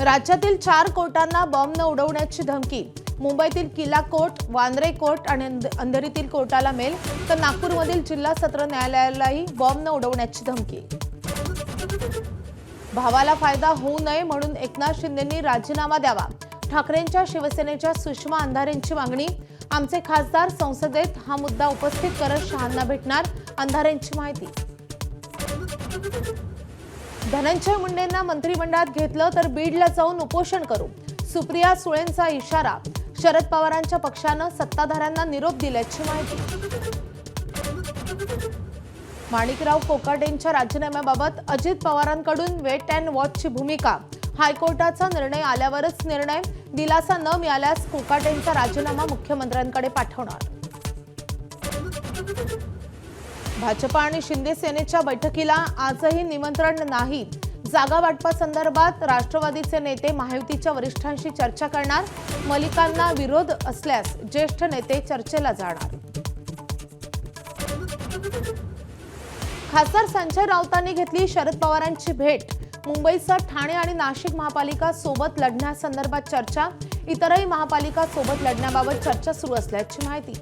राज्यातील 4 कोर्टांना बॉम्ब उडवण्याची धमकी। मुंबईतील किला कोर्ट, वांद्रे कोर्ट आणि अंधेरीतील कोर्टाला मेल, तर नागपूरमधील जिल्हा सत्र न्यायालयालाही बॉम्ब उडवण्याची धमकी। भावाला फायदा होऊ नये म्हणून एकनाथ शिंदेंनी राजीनामा द्यावा। ठाकरेंच्या शिवसेनेच्या सुषमा अंधारेंची मागणी। आमचे खासदार संसदेत हा मुद्दा उपस्थित करत शहांना भेटणार, अंधारेंची माहिती। धनंजय मुंडेंना मंत्रिमंडळात घेतलं तर बीडला जाऊन उपोषण करू, सुप्रिया सुळेंचा इशारा। शरद पवारांच्या पक्षानं सत्ताधाऱ्यांना निरोप दिल्याची माहिती। माणिकराव कोकाटेंच्या राजीनाम्याबाबत अजित पवारांकडून वेट अँड वॉचची भूमिका। हायकोर्टाचा निर्णय आल्यावरच निर्णय, दिलासा न मिळाल्यास कोकाटेंचा राजीनामा मुख्यमंत्र्यांकडे पाठवणार। भाजपा आणि शिंदे सेनेच्या बैठकीला आजही निमंत्रण नाही। जागा वाटपासंदर्भात राष्ट्रवादीचे नेते महायुतीच्या वरिष्ठांशी चर्चा करणार। मलिकांना विरोध असल्यास ज्येष्ठ नेते चर्चेला जाणार। खासदार संजय राऊतांनी घेतली शरद पवारांची भेट। मुंबईसह ठाणे आणि नाशिक महापालिका सोबत लढण्यासंदर्भात चर्चा। इतरही महापालिका सोबत लढण्याबाबत चर्चा सुरू असल्याची माहिती।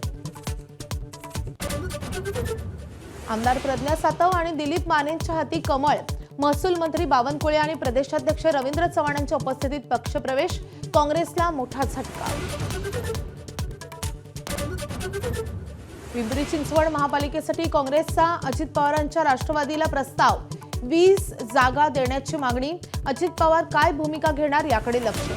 आमदार प्रज्ञा सातव आणि दिलीप मानेंच्या हाती कमळ। महसूल मंत्री बावनकुळे आणि प्रदेशाध्यक्ष रवींद्र चव्हाण यांच्या उपस्थितीत पक्षप्रवेश। काँग्रेसला मोठा झटका। पिंपरी चिंचवड महापालिकेसाठी काँग्रेसचा अजित पवारांच्या राष्ट्रवादीला प्रस्ताव। 20 जागा देण्याची मागणी। अजित पवार काय भूमिका घेणार याकडे लक्ष।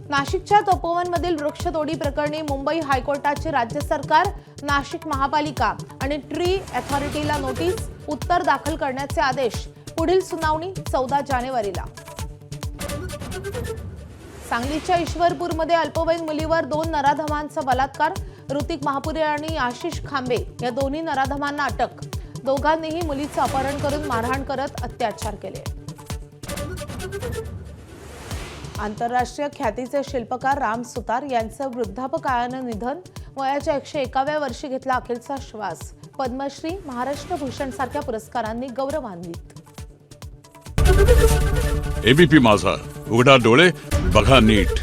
नाशिकच्या तपोवनमधील वृक्षतोडी प्रकरणी मुंबई हायकोर्टाचे राज्य सरकार, नाशिक महापालिका आणि ट्री अथॉरिटीला नोटीस, उत्तर दाखल करण्याचे आदेश। पुढील सुनावणी 14 जानेवारीला। सांगलीच्या ईश्वरपूरमध्ये अल्पवयीन मुलीवर 2 नराधमांचा बलात्कार। ऋतिक महापुरे आणि आशिष खांबे या दोन्ही नराधमांना अटक। दोघांनीही मुलीचं अपहरण करून मारहाण करत अत्याचार केले। आंतरराष्ट्रीय ख्यातीचे शिल्पकार राम सुतार यांचं वृद्धापकाळानं निधन। वयाच्या 101व्या वर्षी घेतला अखेरचा श्वास। पद्मश्री, महाराष्ट्र भूषण सारख्या पुरस्कारांनी गौरवान्वित। एबीपी माझा, उघडा डोळे बघा नीट।